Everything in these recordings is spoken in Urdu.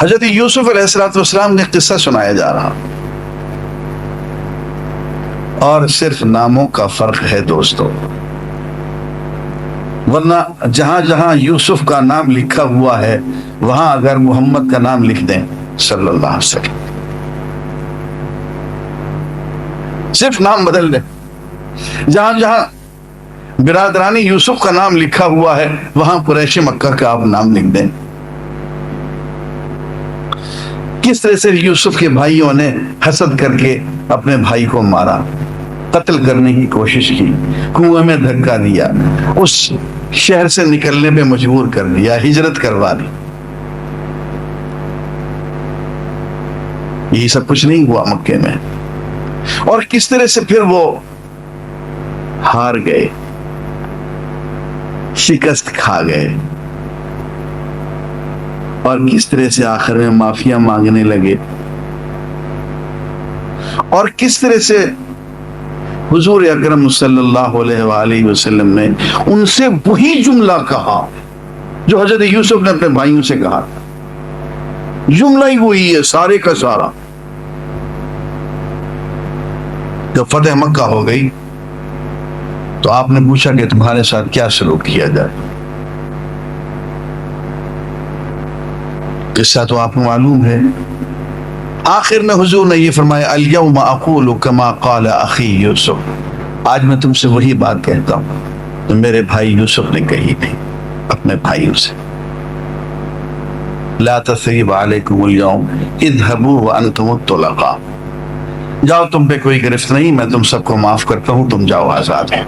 حضرت یوسف علیہ السلام کا قصہ سنایا جا رہا، اور صرف ناموں کا فرق ہے دوستو، ورنہ جہاں جہاں یوسف کا نام لکھا ہوا ہے وہاں اگر محمد کا نام لکھ دیں صلی اللہ علیہ وسلم، صرف نام بدل دیں، جہاں جہاں برادرانی یوسف کا نام لکھا ہوا ہے وہاں قریش مکہ کا آپ نام لکھ دیں۔ کس طرح سے یوسف کے بھائیوں نے حسد کر کے اپنے بھائی کو مارا، قتل کرنے کی کوشش کی، کنویں میں دھکا دیا، اس شہر سے نکلنے پہ مجبور کر دیا، ہجرت کروا دی۔ یہی سب کچھ نہیں ہوا مکے میں، اور کس طرح سے پھر وہ ہار گئے، شکست کھا گئے، اور کس طرح سے آخر میں معافیا مانگنے لگے، اور کس طرح سے حضور اکرم صلی اللہ علیہ وآلہ وسلم نے ان سے وہی جملہ کہا جو حضرت یوسف نے اپنے بھائیوں سے کہا تھا، جملہ ہی وہی ہے سارے کا سارا۔ جب فتح مکہ ہو گئی تو آپ نے پوچھا کہ تمہارے ساتھ کیا سلوک کیا جائے؟ قصہ تو آپ کو معلوم ہے، آخر میں حضور نے یہ فرمایا الیوم اقول کما قال اخی یوسف، آج میں تم سے وہی بات کہتا ہوں تو میرے بھائی یوسف نے کہی تھی اپنے بھائیوں سے، لا تثریب علیکم اليوم اذهبوا وانتم الطلقاء، جاؤ تم پہ کوئی گرفت نہیں، میں تم سب کو معاف کرتا ہوں، تم جاؤ آزاد ہیں۔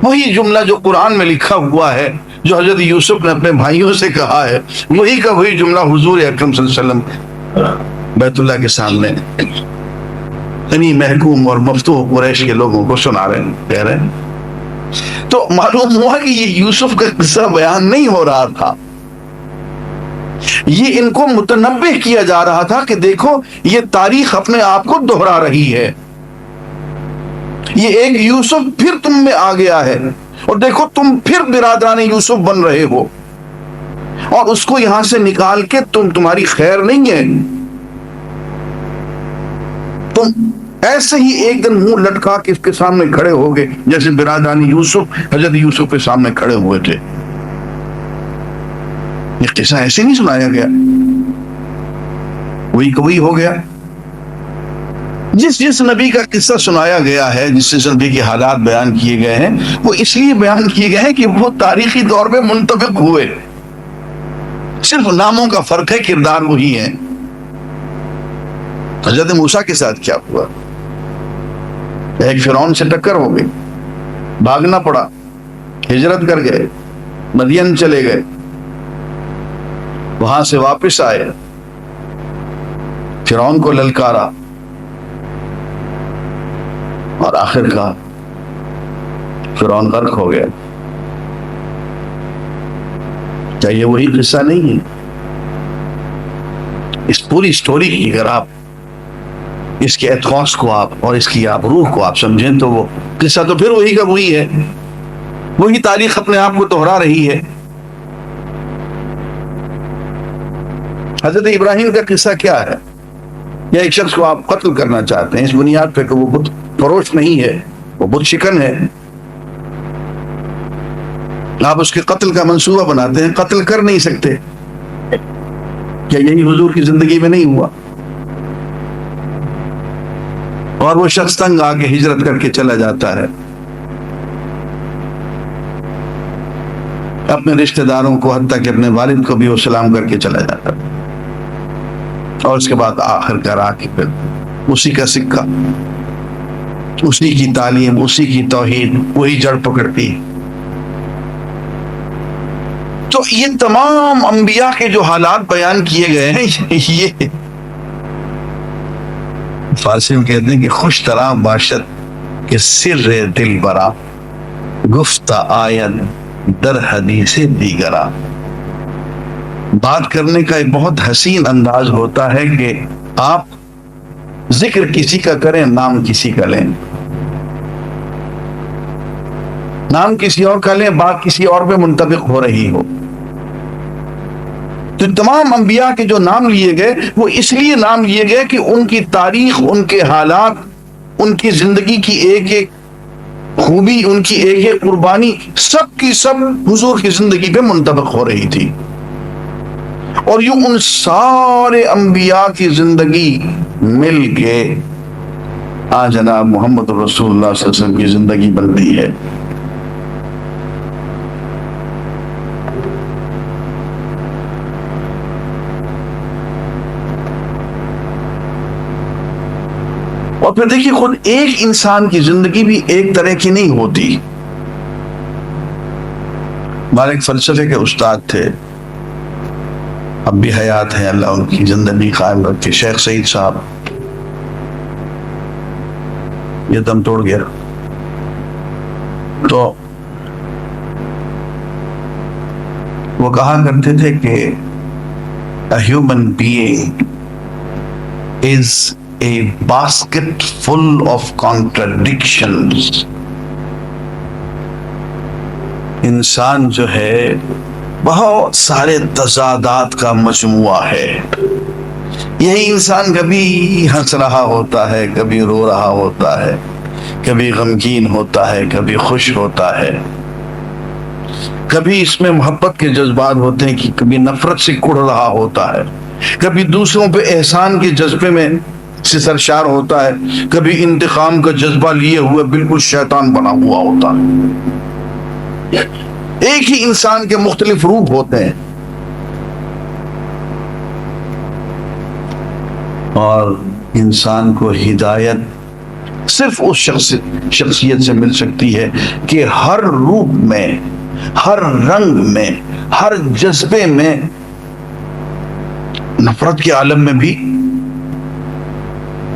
وہی جملہ جو قرآن میں لکھا ہوا ہے، جو حضرت یوسف نے اپنے بھائیوں سے کہا ہے، وہی کا وہی جملہ حضور اکرم صلی اللہ علیہ وسلم بیت اللہ کے سامنے غنی محکوم اور مفتوح قریش کے لوگوں کو سنا رہے ہیں، کہہ رہے ہیں۔ تو معلوم ہوا کہ یہ یوسف کا قصہ بیان نہیں ہو رہا تھا، یہ ان کو متنبہ کیا جا رہا تھا کہ دیکھو یہ تاریخ اپنے آپ کو دہرا رہی ہے، یہ ایک یوسف پھر تم میں آ گیا ہے، اور دیکھو تم پھر برادران یوسف بن رہے ہو، اور اس کو یہاں سے نکال کے تمہاری خیر نہیں ہے، تم ایسے ہی ایک دن منہ لٹکا کے اس کے سامنے کھڑے ہوگے جیسے برادران یوسف حضرت یوسف کے سامنے کھڑے ہوئے تھے۔ یہ قصہ ایسے نہیں سنایا گیا، وہی کوئی ہو گیا۔ جس نبی کا قصہ سنایا گیا ہے، جس نبی کے حالات بیان کیے گئے ہیں، وہ اس لیے بیان کیے گئے ہیں کہ وہ تاریخی طور پہ منطبق ہوئے، صرف ناموں کا فرق ہے، کردار وہی ہے۔ حضرت موسیٰ کے ساتھ کیا ہوا؟ ایک فرعون سے ٹکر ہو گئی، بھاگنا پڑا، ہجرت کر گئے، مدین چلے گئے، وہاں سے واپس آئے، فرعون کو للکارا، اور آخر کا فرعون غرق ہو گیا۔ کیا یہ وہی قصہ نہیں ہے؟ اس پوری سٹوری کی اگر آپ اس کے ایتھوس کو آپ اور اس کی آپ روح کو آپ سمجھیں تو وہ قصہ تو پھر وہی کا وہی ہے، وہی تاریخ اپنے آپ کو دہرا رہی ہے۔ حضرت ابراہیم کا قصہ کیا ہے؟ یا ایک شخص کو آپ قتل کرنا چاہتے ہیں اس بنیاد پہ کہ وہ بت فروش نہیں ہے، وہ بت شکن ہے، آپ اس کے قتل کا منصوبہ بناتے ہیں، قتل کر نہیں سکتے۔ کیا یہی حضور کی زندگی میں نہیں ہوا؟ اور وہ شخص تنگ آ کے ہجرت کر کے چلا جاتا ہے، اپنے رشتہ داروں کو حتیٰ کہ اپنے والد کو بھی وہ سلام کر کے چلا جاتا ہے، اور اس کے بعد آخر کار آ کے پھر اسی کا سکہ، اسی کی تعلیم، اسی کی توحید وہی جڑ پکڑتی۔ تو یہ تمام انبیاء کے جو حالات بیان کیے گئے ہیں، یہ فارسی میں کہتے ہیں کہ خوش طرح باشد کہ سر دل برا، گفتہ آید در حدیث دیگرا۔ بات کرنے کا ایک بہت حسین انداز ہوتا ہے کہ آپ ذکر کسی کا کریں، نام کسی کا لیں، نام کسی اور کا لیں، بات کسی اور پہ منطبق ہو رہی ہو۔ تو تمام انبیاء کے جو نام لیے گئے وہ اس لیے نام لیے گئے کہ ان کی تاریخ، ان کے حالات، ان کی زندگی کی ایک ایک خوبی، ان کی ایک ایک قربانی سب کی سب حضور کی زندگی پہ منطبق ہو رہی تھی. اور یوں ان سارے انبیاء کی زندگی مل کے آج جناب محمد رسول اللہ صلی اللہ علیہ وسلم کی زندگی بن رہی ہے. اور پھر دیکھیے خود ایک انسان کی زندگی بھی ایک طرح کی نہیں ہوتی. ہمارے ایک فلسفے کے استاد تھے، اب بھی حیات ہیں، اللہ ان کی زندگی قائم رکھے، شیخ سعید صاحب. یہ دم توڑ گیا. تو وہ کہا کرتے تھے کہ a human being is a basket full of contradictions. انسان جو ہے بہت سارے تضادات کا مجموعہ ہے. یہی انسان کبھی ہنس رہا ہوتا ہے، کبھی رو رہا ہوتا ہے، کبھی غمگین ہوتا ہے، کبھی خوش ہوتا ہے، کبھی اس میں محبت کے جذبات ہوتے ہیں کہ کبھی نفرت سے کڑ رہا ہوتا ہے، کبھی دوسروں پہ احسان کے جذبے میں سے سرشار ہوتا ہے، کبھی انتقام کا جذبہ لیے ہوئے بالکل شیطان بنا ہوا ہوتا ہے. ایک ہی انسان کے مختلف روپ ہوتے ہیں. اور انسان کو ہدایت صرف اس شخصیت سے مل سکتی ہے کہ ہر روپ میں، ہر رنگ میں، ہر جذبے میں، نفرت کے عالم میں بھی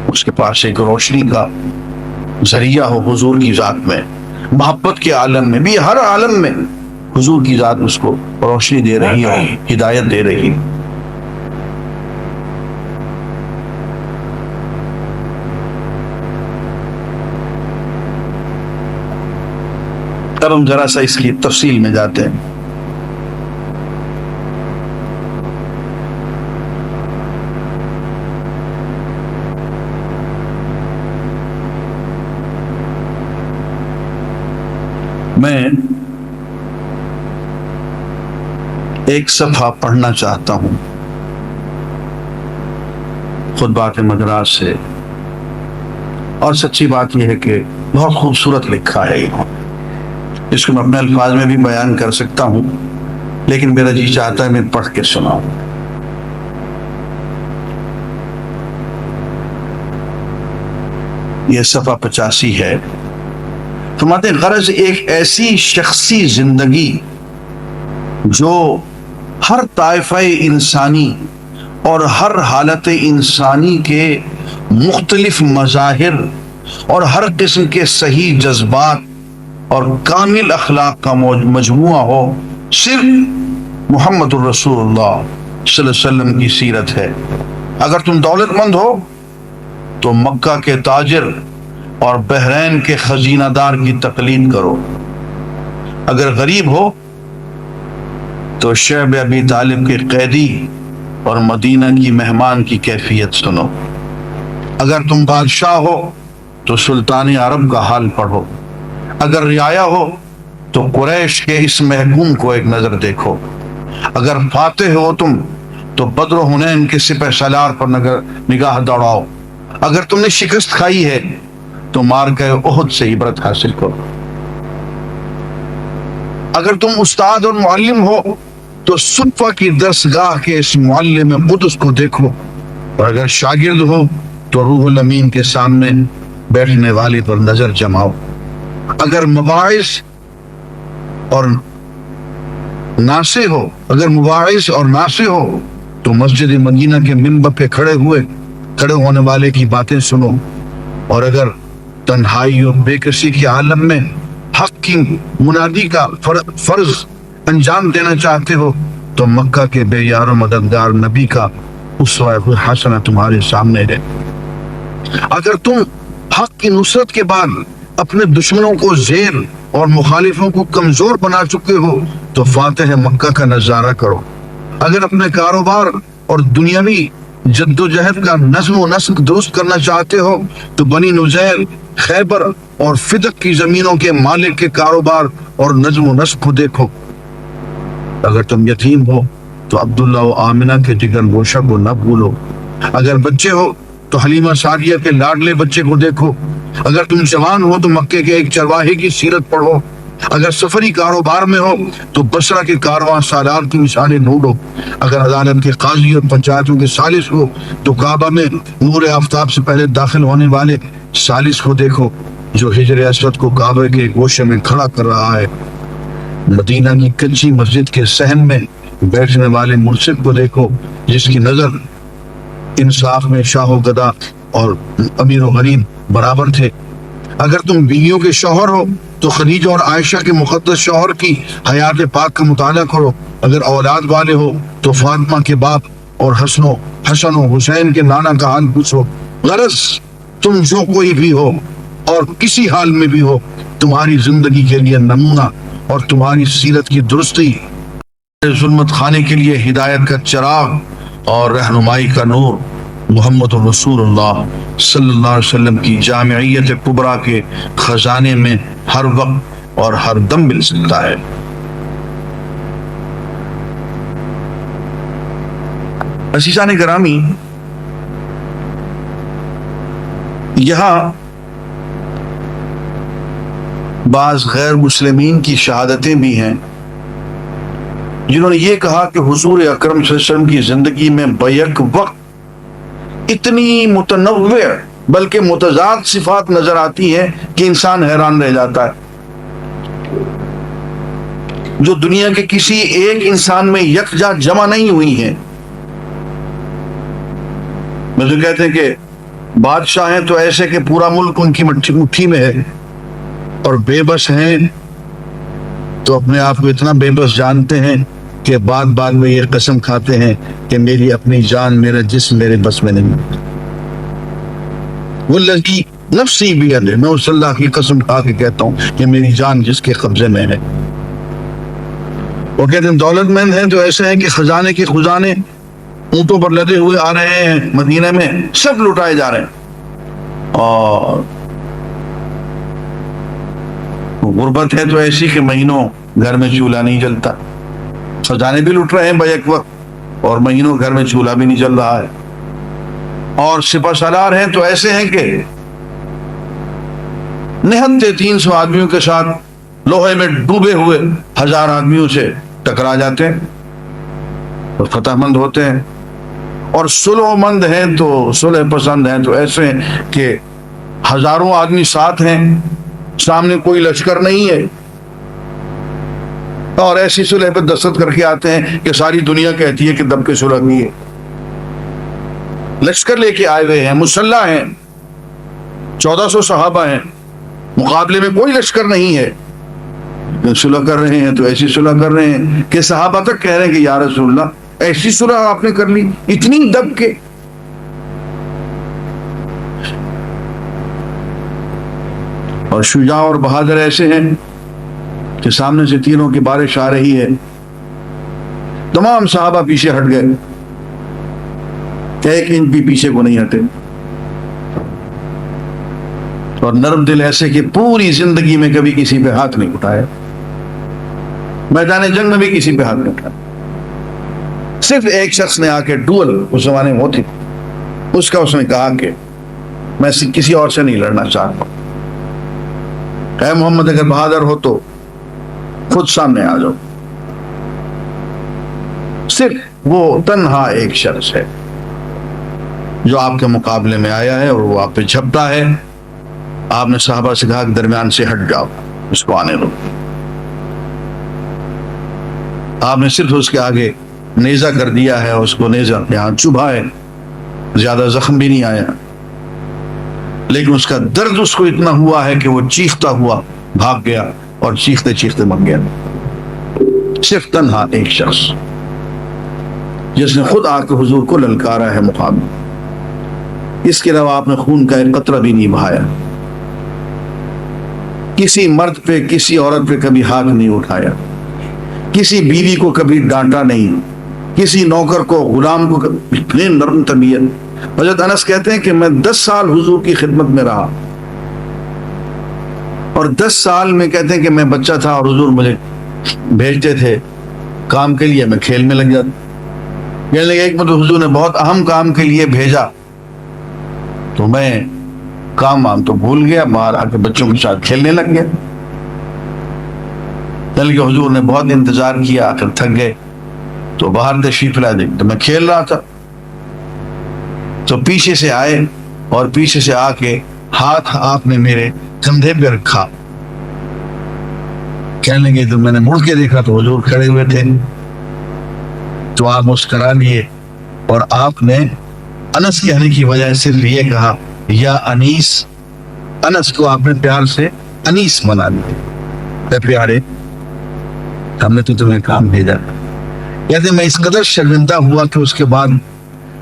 اس کے پاس ایک روشنی کا ذریعہ ہو حضور کی ذات میں، محبت کے عالم میں بھی، ہر عالم میں حضور کی ذات اس کو روشنی دے رہی ہے، ہدایت دے رہی ہے. اب ہم ذرا سا اس کی تفصیل میں جاتے ہیں. میں ایک صفحہ پڑھنا چاہتا ہوں خطبات مدراس سے، اور سچی بات یہ ہے کہ بہت خوبصورت لکھا ہے. اس کو میں اپنے الفاظ میں بھی بیان کر سکتا ہوں، لیکن میرا جی چاہتا ہے میں پڑھ کے سناؤں. یہ صفحہ 85 ہے. فرماتے ہیں غرض ایک ایسی شخصی زندگی جو ہر طائفہ انسانی اور ہر حالت انسانی کے مختلف مظاہر اور ہر قسم کے صحیح جذبات اور کامل اخلاق کا مجموعہ ہو، صرف محمد الرسول اللہ صلی اللہ علیہ وسلم کی سیرت ہے. اگر تم دولت مند ہو تو مکہ کے تاجر اور بحرین کے خزینہ دار کی تقلید کرو. اگر غریب ہو تو شعب ابی طالب کے قیدی اور مدینہ کی مہمان کی کیفیت سنو. اگر تم بادشاہ ہو تو سلطان عرب کا حال پڑھو. اگر رعایا ہو تو قریش کے اس محکوم کو ایک نظر دیکھو. اگر فاتح ہو تم تو بدر و حنین کے سپہ سالار پر نگاہ دوڑاؤ. اگر تم نے شکست کھائی ہے تو مارکہ احد سے عبرت حاصل کرو. اگر تم استاد اور معلم ہو تو صفہ کی درسگاہ کے اس معلم قدس کو دیکھو. اور اگر شاگرد ہو تو روح الامین کے سامنے بیٹھنے والی پر نظر جماؤ. اگر مباعث اور ناصح ہو تو مسجد مدینہ کے منبر پہ کھڑے ہونے والے کی باتیں سنو. اور اگر تنہائی اور بے کسی کے عالم میں حق کی منادی کا فرض انجام دینا چاہتے ہو تو مکہ کے بے یار و مددگار نبی کا اسوہ حسنہ تمہارے سامنے ہے. اگر تم حق کی نصرت کے بعد اپنے دشمنوں کو زیر اور مخالفوں کو کمزور بنا چکے ہو تو فاتح مکہ کا نظارہ کرو. اگر اپنے کاروبار اور دنیاوی جد و جہد کا نظم و نسق درست کرنا چاہتے ہو تو بنی نزیر، خیبر اور فدق کی زمینوں کے مالک کے کاروبار اور نظم و نسق کو دیکھو۔ اگر تم یتیم ہو تو عبداللہ و آمنہ کے جگر گوشہ کو نہ بھولو۔ اگر بچے ہو تو حلیمہ سعدیہ کے لاڈلے بچے کو دیکھو۔ اگر تم جوان ہو تو مکے کے ایک چرواہے کی سیرت پڑھو۔ اگر سفری کاروبار میں ہو تو بصرہ کے کارواں سالار کی مثالیں ڈھونڈو۔ اگر عدالت کے قاضی اور پنچایتوں کے ثالث ہو تو کعبہ میں نور آفتاب سے پہلے داخل ہونے والے ثالث کو دیکھو جو حجر اسود کو کعبہ کے گوشے میں کھڑا کر رہا ہے۔ مدینہ کی کچی مسجد کے صحن میں بیٹھنے والے مرشد کو دیکھو جس کی نظر انصاف میں شاہ و گدا اور امیر و غریب برابر تھے۔ اگر تم بیویوں کے شوہر ہو تو خدیجہ اور عائشہ کے مقدس شوہر کی حیات پاک کا مطالعہ کرو۔ اگر اولاد والے ہو تو فاطمہ کے باپ اور حسن و حسین کے نانا کا حال پوچھو۔ غرض تم جو کوئی بھی ہو اور کسی حال میں بھی ہو، تمہاری زندگی کے لیے نمونہ اور تمہاری سیرت کی درستی ظلمت خانے کے لیے ہدایت کا چراغ اور رہنمائی کا نور محمد رسول اللہ صلی اللہ علیہ وسلم کی جامعیت کبریٰ کے خزانے میں ہر وقت اور ہر دم مل سکتا ہے۔ عزیزان گرامی، یہاں بعض غیر مسلمین کی شہادتیں بھی ہیں جنہوں نے یہ کہا کہ حضور اکرم صلی اللہ علیہ وسلم کی زندگی میں بیک وقت اتنی متنوع بلکہ متضاد صفات نظر آتی ہیں کہ انسان حیران رہ جاتا ہے، جو دنیا کے کسی ایک انسان میں یکجا جمع نہیں ہوئی ہیں۔ مجھے کہتے ہیں کہ بادشاہ ہیں تو ایسے کہ پورا ملک ان کی مٹھی میں ہے، اور بے بس ہیں تو اپنے آپ کو اتنا بے بس جانتے ہیں کہ بعد میں یہ قسم کھاتے ہیں کہ میری اپنی جان، میرا جسم میرے بس میں نہیں۔ والذی نفسی بیدہ، میں اس اللہ کی قسم کھا کے کہتا ہوں کہ میری جان جس کے قبضے میں ہے۔ وہ کہتے ہیں دولت مند ہیں تو ایسے ہیں کہ خزانے کے خزانے اونٹوں پر لدے ہوئے آ رہے ہیں، مدینہ میں سب لٹائے جا رہے ہیں، اور غربت ہے تو ایسی کہ مہینوں گھر میں چولہا نہیں جلتا، خزانے بھی لٹ رہے ہیں بیک وقت اور مہینوں گھر میں چولہا بھی نہیں جل رہا ہے، اور سپہ سالار ہیں تو ایسے ہیں کہ نہتے 300 آدمیوں کے ساتھ لوہے میں ڈوبے ہوئے 1000 آدمیوں سے ٹکرا جاتے ہیں اور فتح مند ہوتے ہیں، اور صلح مند ہیں تو صلح پسند ہیں تو ایسے ہیں کہ ہزاروں آدمی ساتھ ہیں، سامنے کوئی لشکر نہیں ہے، اور ایسی صلح پہ دستخط کر کے آتے ہیں کہ ساری دنیا کہتی ہے کہ دب کے صلح کی ہے۔ لشکر لے کے آئے ہوئے ہیں، مسلح ہیں، 1400 صحابہ ہیں، مقابلے میں کوئی لشکر نہیں ہے، صلح کر رہے ہیں تو ایسی صلح کر رہے ہیں کہ صحابہ تک کہہ رہے ہیں کہ یا رسول اللہ ایسی صلح آپ نے کر لی اتنی دب کے۔ اور شجاع اور بہادر ایسے ہیں کہ سامنے سے تینوں کی بارش آ رہی ہے، تمام صحابہ پیچھے ہٹ گئے، ایک انچ بھی پیچھے کو نہیں ہٹے، اور نرم دل ایسے کہ پوری زندگی میں کبھی کسی پہ ہاتھ نہیں اٹھایا، میدان جنگ میں بھی کسی پہ ہاتھ نہیں اٹھایا، صرف ایک شخص نے آ کے ڈول اس زمانے میں ہوتی اس کا اس نے کہا کہ میں کسی اور سے نہیں لڑنا چاہتا، اے محمد اگر بہادر ہو تو خود سامنے آ جاؤ۔ صرف وہ تنہا ایک شخص ہے جو آپ کے مقابلے میں آیا ہے اور وہ آپ پہ جھپٹا ہے۔ آپ نے صحابہ سے کہا کہ درمیان سے ہٹ جاؤ، اس کو آنے دو۔ آپ نے صرف اس کے آگے نیزہ کر دیا ہے، اس کو نیزہ یہاں چبھا ہے، زیادہ زخم بھی نہیں آیا، لیکن اس کا درد اس کو اتنا ہوا ہے کہ وہ چیختا ہوا بھاگ گیا اور چیختے چیختے مر گیا۔ صرف تنہا ایک شخص جس نے خود آ کے حضور کو للکارا ہے مقابل، اس کے علاوہ آپ نے خون کا ایک قطرہ بھی نہیں بہایا، کسی مرد پہ کسی عورت پہ کبھی ہاتھ نہیں اٹھایا، کسی بیوی کو کبھی ڈانٹا نہیں، کسی نوکر کو، غلام کو، اتنے نرم طبیعت۔ حضرت انس کہتے ہیں کہ میں 10 سال حضور کی خدمت میں رہا، اور 10 سال میں کہتے ہیں کہ میں بچہ تھا اور حضور مجھے بھیجتے تھے کام کے لیے، میں کھیل میں لگ جاتا۔ کہنے لگے ایک مرتبہ حضور نے بہت اہم کام کے لیے بھیجا تو میں کام تو بھول گیا، باہر آ کے بچوں کے ساتھ کھیلنے لگ گیا۔ کہنے لگے حضور نے بہت انتظار کیا، آ کر تھک گئے تو باہر تشریف لا دی، تو میں کھیل رہا تھا تو پیچھے سے آئے اور پیچھے سے آ کے ہاتھ آپ نے میرے کندھے پہ رکھا۔ کہنے لگے تو میں نے مڑ کے دیکھا تو حضور کھڑے ہوئے تھے، تو آپ مسکرا لیے اور آپ نے انس کہنے کی وجہ سے یہ کہا یا انیس، انس کو آپ نے پیار سے انیس بنا لیا، پیارے ہم نے تو تمہیں کام بھیجا۔ کہتے میں اس قدر شرمندہ ہوا کہ اس کے بعد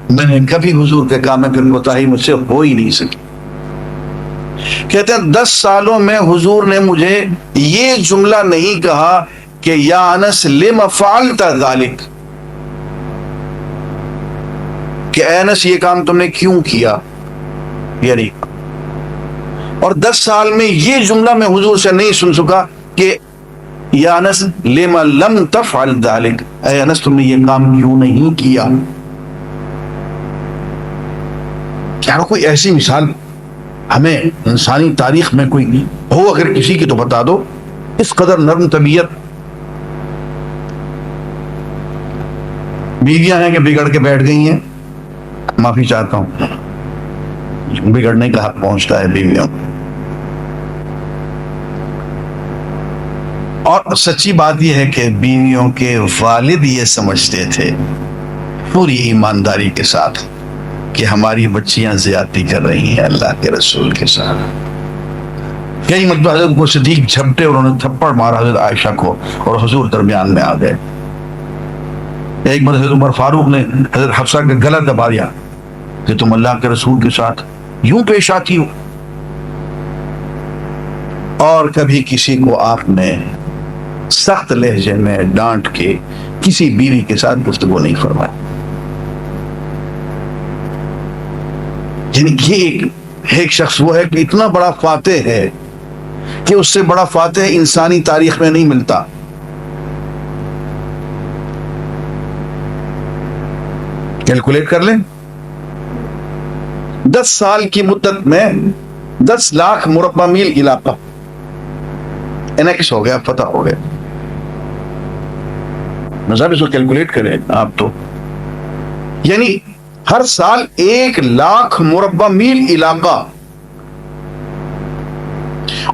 میں نے کبھی حضور کے کام میں پھر کوتاہی مجھ سے ہو ہی نہیں سکی۔ کہتے ہیں 10 سالوں میں حضور نے مجھے یہ جملہ نہیں کہا کہ یا انس لم فعلت ذلک، کہ اے انس یہ کام تم نے کیوں کیا، یعنی اور 10 سال میں یہ جملہ میں حضور سے نہیں سن سکا کہ یا انس لم لم تفعل ذلک، اے انس تم نے یہ کام کیوں نہیں کیا۔ کیا کوئی ایسی مثال ہمیں انسانی تاریخ میں کوئی ہو؟ اگر کسی کی تو بتا دو، اس قدر نرم طبیعت۔ بیویاں ہیں کہ بگڑ کے بیٹھ گئی ہیں، معافی چاہتا ہوں، بگڑنے کا حق پہنچتا ہے بیویوں، اور سچی بات یہ ہے کہ بیویوں کے والد یہ سمجھتے تھے پوری ایمانداری کے ساتھ کہ ہماری بچیاں زیادتی کر رہی ہیں اللہ کے رسول کے ساتھ۔ کئی مرتبہ حضرت کو صدیق جھپٹے اور انہوں نے تھپڑ مارا حضرت عائشہ کو، اور حضور درمیان میں آ گئے۔ ایک بار حضرت عمر فاروق نے حضرت حفصہ کا گلا دبا دیا کہ تم اللہ کے رسول کے ساتھ یوں پیش آتی ہو۔ اور کبھی کسی کو آپ نے سخت لہجے میں ڈانٹ کے کسی بیوی کے ساتھ گفتگو نہیں فرمائی۔ یعنی یہ ایک شخص وہ ہے کہ اتنا بڑا فاتح ہے کہ اس سے بڑا فاتح انسانی تاریخ میں نہیں ملتا۔ کیلکولیٹ کر لیں، 10 سال کی مدت میں 10 لاکھ مربع میل علاقہ انیکس ہو گیا، فتح ہو گیا۔ مذہب اس کو کیلکولیٹ کریں آپ تو، یعنی ہر سال 1 لاکھ مربع میل علاقہ،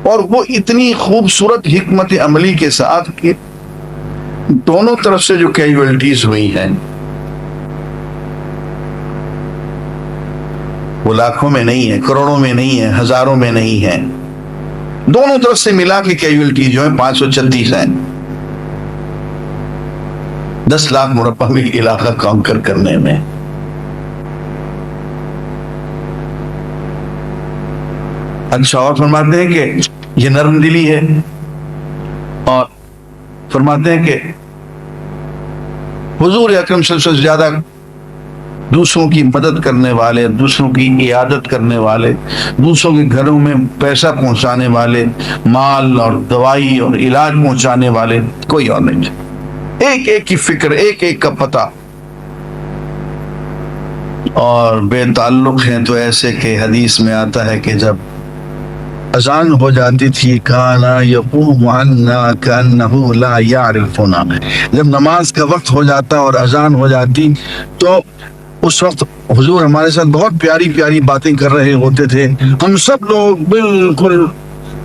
اور وہ اتنی خوبصورت حکمت عملی کے ساتھ کہ دونوں طرف سے جو کیجویلٹیز ہوئی ہیں وہ لاکھوں میں نہیں ہے، کروڑوں میں نہیں ہے، ہزاروں میں نہیں ہے، دونوں طرف سے ملا کے کیجویلٹیز جو ہیں 536 ہیں۔ 10 لاکھ مربع میل علاقہ کانکر کرنے میں۔ اچھا، اور فرماتے ہیں کہ یہ نرم دلی ہے، اور فرماتے ہیں کہ حضور اکرم صلی اللہ علیہ وسلم سے زیادہ دوسروں کی مدد کرنے والے، دوسروں کی عیادت کرنے والے، دوسروں کے گھروں میں پیسہ پہنچانے والے، مال اور دوائی اور علاج پہنچانے والے کوئی اور نہیں ہے۔ ایک ایک کی فکر، ایک ایک کا پتہ، اور بے تعلق ہیں تو ایسے کہ حدیث میں آتا ہے کہ جب اذان ہو جاتی تھی کانا یقوم عنا کانہ لا یعرفنا، جب نماز کا وقت ہو جاتا اور اذان ہو جاتی تو اس وقت حضور ہمارے ساتھ بہت پیاری پیاری باتیں کر رہے ہوتے تھے، ہم سب لوگ بالکل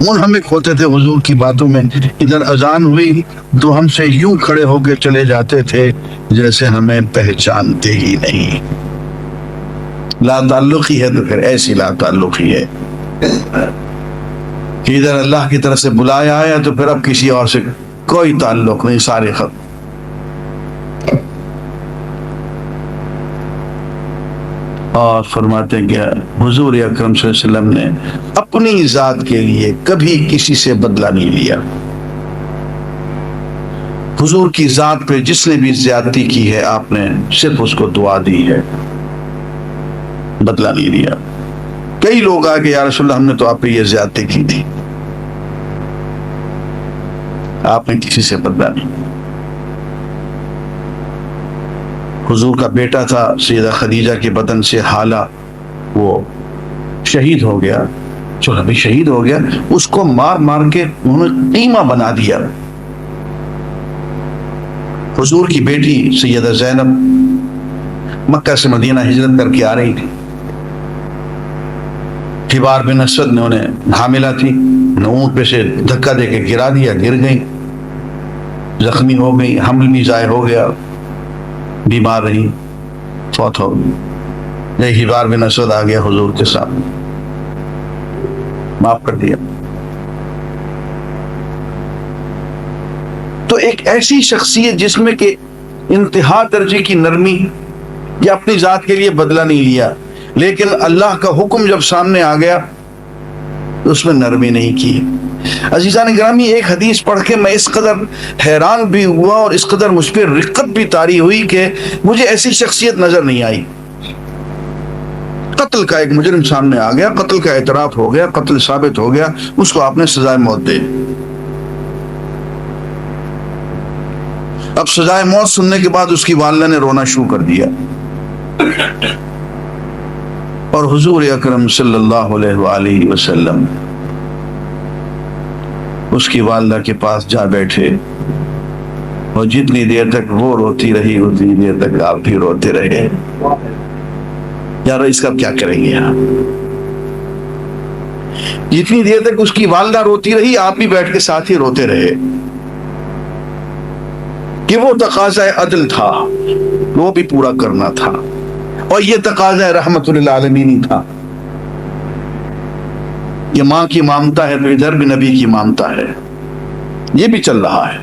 منہمک ہوتے تھے حضور کی باتوں میں۔ ادھر اذان ہوئی تو ہم سے یوں کھڑے ہو کے چلے جاتے تھے جیسے ہمیں پہچانتے ہی نہیں۔ لا تعلقی ہے تو پھر ایسی لا تعلقی ہے کہ ادھر اللہ کی طرف سے بلایا آیا تو پھر اب کسی اور سے کوئی تعلق نہیں، سارے ختم۔ اور فرماتے ہیں کہ حضور اکرم صلی اللہ علیہ وسلم نے اپنی ذات کے لیے کبھی کسی سے بدلہ نہیں لیا، حضور کی ذات پہ جس نے بھی زیادتی کی ہے آپ نے صرف اس کو دعا دی ہے، بدلہ نہیں دیا۔ کئی لوگ آگے یا رسول اللہ ہم نے تو آپ پہ یہ زیادتی کی تھی، آپ نے کسی سے بدلہ نہیں۔ حضور کا بیٹا تھا سیدہ خدیجہ کے بدن سے حالہ، وہ شہید ہو گیا، جو ابھی شہید ہو گیا اس کو مار مار کے انہوں نے قیمہ بنا دیا۔ حضور کی بیٹی سیدہ زینب مکہ سے مدینہ ہجرت کر کے آ رہی تھی، حبار بن اسود نے انہیں حاملہ تھی، اونٹ پہ سے دھکا دے کے گرا دیا، گر گئی، زخمی ہو گئی، حمل بھی ضائع ہو گیا، بیمار رہی، فوت ہو گئی۔ یہ حبار بن اسود آ گیا حضور کے سامنے، معاف کر دیا۔ تو ایک ایسی شخصیت جس میں کہ انتہا درجے کی نرمی، یا اپنی ذات کے لیے بدلہ نہیں لیا، لیکن اللہ کا حکم جب سامنے آ گیا تو اس میں نرمی نہیں کی۔ عزیزان گرامی، ایک حدیث پڑھ کے میں اس قدر حیران بھی ہوا اور اس قدر مجھ پہ رقت بھی طاری ہوئی کہ مجھے ایسی شخصیت نظر نہیں آئی۔ قتل کا ایک مجرم سامنے آ گیا، قتل کا اعتراف ہو گیا، قتل ثابت ہو گیا، اس کو آپ نے سزائے موت دے۔ اب سزائے موت سننے کے بعد اس کی والدہ نے رونا شروع کر دیا، اور حضور اکرم صلی اللہ علیہ وآلہ وسلم اس کی والدہ کے پاس جا بیٹھے، اور جتنی دیر تک وہ روتی رہی اتنی دیر تک آپ بھی روتے رہے۔ یار اس کا کیا کریں گے آپ؟ جتنی دیر تک اس کی والدہ روتی رہی آپ بھی بیٹھ کے ساتھ ہی روتے رہے، کہ وہ تقاضا عدل تھا وہ بھی پورا کرنا تھا، اور یہ تقاضا رحمت للعالمین ہی تھا۔ یہ ماں کی مامتا ہے تو ادھر بھی نبی کی مامتا ہے، یہ بھی چل رہا ہے۔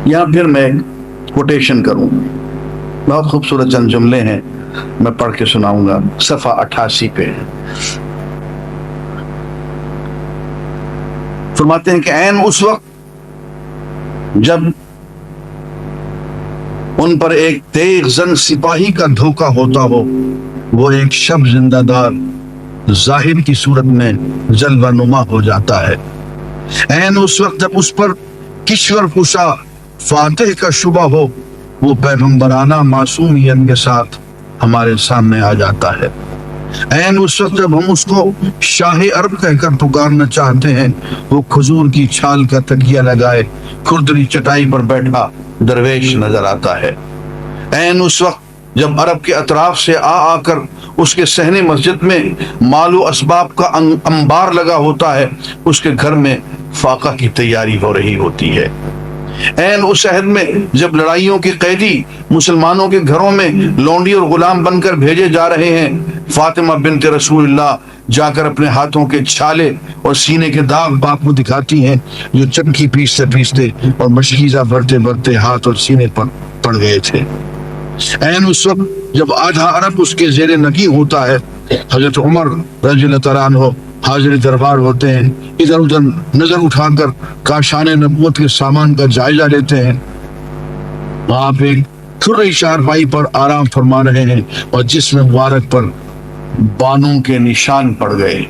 یہاں پھر میں کوٹیشن کروں، بہت خوبصورت چند جملے ہیں، میں پڑھ کے سناؤں گا، صفحہ 88 پہ۔ فرماتے ہیں کہ عین اس وقت جب ان پر ایک تیغ زن سپاہی کا دھوکہ ہوتا ہو، وہ ایک شب زندہ دار ظاہر کی صورت میں جلوہ نما ہو جاتا ہے۔ عین اس وقت جب اس پر کشور کشا فاتح کا شبہ ہو، وہ پیغمبرانہ معصومیت کے ساتھ ہمارے سامنے آ جاتا ہے۔ عین اس وقت جب ہم اس کو شاہ عرب کہہ کر پکارنا چاہتے ہیں، وہ کھجور کی چھال کا تکیہ لگائے کھردری چٹائی پر بیٹھا درویش نظر آتا ہے۔ عین اس وقت جب عرب کے اطراف سے آ کر اس کے صحن مسجد میں مال و اسباب کا انبار لگا ہوتا ہے، اس کے گھر میں فاقہ کی تیاری ہو رہی ہوتی ہے۔ عین اس عہد میں جب لڑائیوں کے قیدی مسلمانوں کے گھروں میں لونڈی اور غلام بن کر بھیجے جا رہے ہیں، فاطمہ بنت رسول اللہ جا کر اپنے ہاتھوں کے چھالے اور سینے کے داغ باپ کو دکھاتی ہیں، جو چکی پیستے پیستے اور مشکیزہ بھرتے بھرتے ہاتھ اور سینے پر پڑ گئے تھے۔ عین اس وقت جب آدھا عرب اس کے زیر نگی ہوتا ہے، حضرت عمر رضی اللہ تعالیٰ عنہ حاضر دربار ہوتے ہیں، ادھر ادھر نظر اٹھا کر کاشان نبوت کے سامان کا جائزہ لیتے ہیں۔ وہاں پہ تھری چارپائی پر آرام فرما رہے ہیں، اور جسم مبارک پر بانوں کے نشان پڑ گئے۔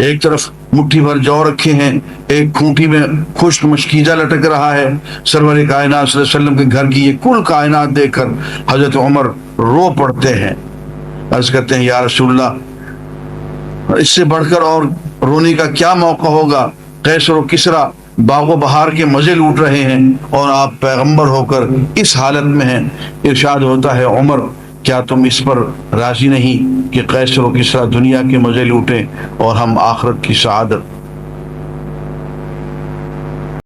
ایک طرف مٹھی بھر جو رکھے ہیں، ایک کھونٹی میں خشک مشکیزہ لٹک رہا ہے۔ سرور کائنات صلی اللہ علیہ وسلم کے گھر کی یہ کل کائنات دیکھ کر حضرت عمر رو پڑتے ہیں، عرض کرتے ہیں یا رسول اللہ، اس سے بڑھ کر اور رونے کا کیا موقع ہوگا؟ قیصر و کسریٰ باغ و بہار کے مزے لوٹ رہے ہیں اور آپ پیغمبر ہو کر اس حالت میں ہیں۔ ارشاد ہوتا ہے عمر، کیا تم اس پر راضی نہیں کہ قیصر و کسریٰ دنیا کے مزے لوٹیں اور ہم آخرت کی سعادت